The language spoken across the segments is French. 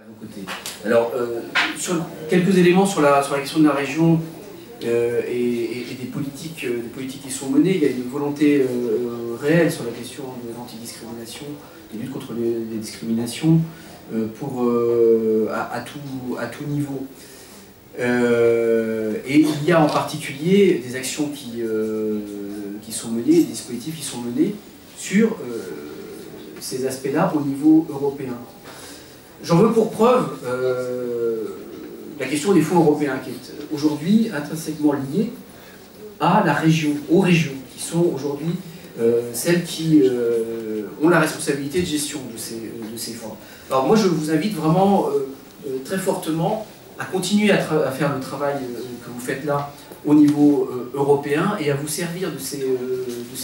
vos côtés. Alors, sur quelques éléments sur la question de la région et des politiques qui sont menées, il y a une volonté réelle sur la question de l'antidiscrimination, de lutte contre les discriminations à tout niveau. Et il y a en particulier des actions qui sont menées, des dispositifs qui sont menés sur ces aspects-là au niveau européen. J'en veux pour preuve la question des fonds européens, qui est aujourd'hui intrinsèquement liée à la région, aux régions, qui sont aujourd'hui celles qui ont la responsabilité de gestion de ces fonds. Alors moi, je vous invite vraiment très fortement à continuer à faire le travail que vous faites là au niveau européen et à vous servir de ces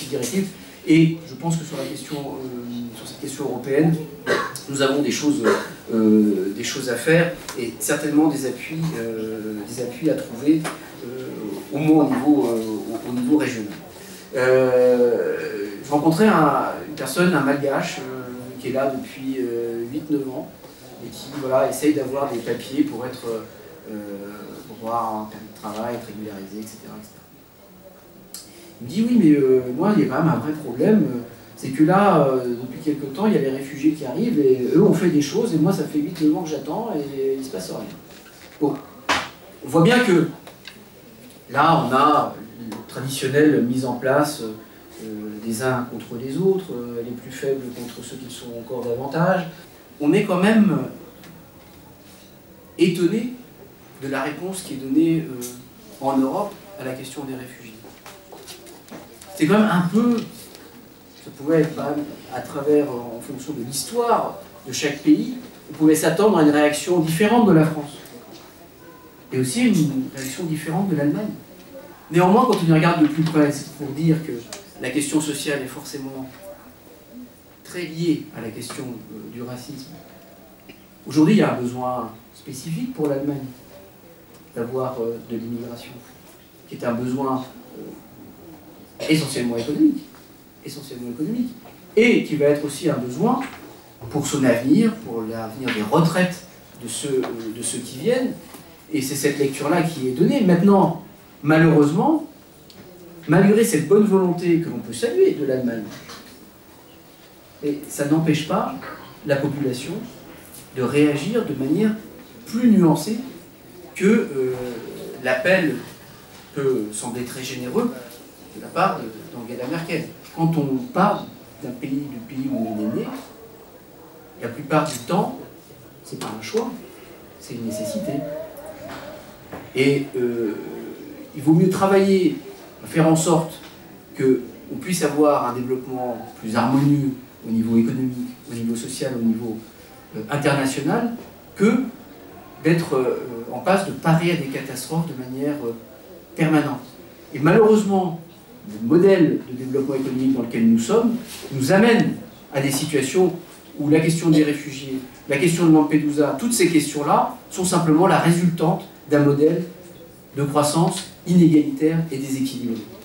directives. Et je pense que sur cette question européenne, nous avons des choses à faire et certainement des appuis à trouver au moins au niveau régional. Je rencontrais une personne, un malgache, qui est là depuis 8-9 ans et qui essaye d'avoir des papiers pour avoir un permis de travail, être régularisé, etc. Il me dit oui, mais moi, il y a quand même un vrai problème, c'est que là, depuis quelques temps, il y a les réfugiés qui arrivent et eux ont fait des choses et moi, ça fait 8-9 ans que j'attends et il ne se passe rien. Bon, on voit bien que là, on a une traditionnelle mise en place des uns contre les autres, les plus faibles contre ceux qui le sont encore davantage. On est quand même étonné de la réponse qui est donnée en Europe à la question des réfugiés. C'est quand même un peu, ça pouvait être à travers, en fonction de l'histoire de chaque pays, on pouvait s'attendre à une réaction différente de la France. Et aussi une réaction différente de l'Allemagne. Néanmoins, quand on y regarde de plus près, c'est pour dire que la question sociale est forcément très liée à la question du racisme. Aujourd'hui, il y a un besoin spécifique pour l'Allemagne d'avoir de l'immigration, qui est un besoin essentiellement économique, et qui va être aussi un besoin pour son avenir, pour l'avenir des retraites de ceux qui viennent. Et c'est cette lecture-là qui est donnée. Maintenant, malheureusement, malgré cette bonne volonté que l'on peut saluer de l'Allemagne, ça n'empêche pas la population de réagir de manière plus nuancée que l'appel peut sembler très généreux de la part d'Angela Merkel. Quand on parle du pays où on est né, la plupart du temps, c'est pas un choix, c'est une nécessité. Et il vaut mieux travailler à faire en sorte qu'on puisse avoir un développement plus harmonieux au niveau économique, au niveau social, au niveau international, que d'être en passe de parer à des catastrophes de manière permanente. Et malheureusement, le modèle de développement économique dans lequel nous sommes nous amène à des situations où la question des réfugiés, la question de Lampedusa, toutes ces questions-là sont simplement la résultante d'un modèle de croissance inégalitaire et déséquilibré.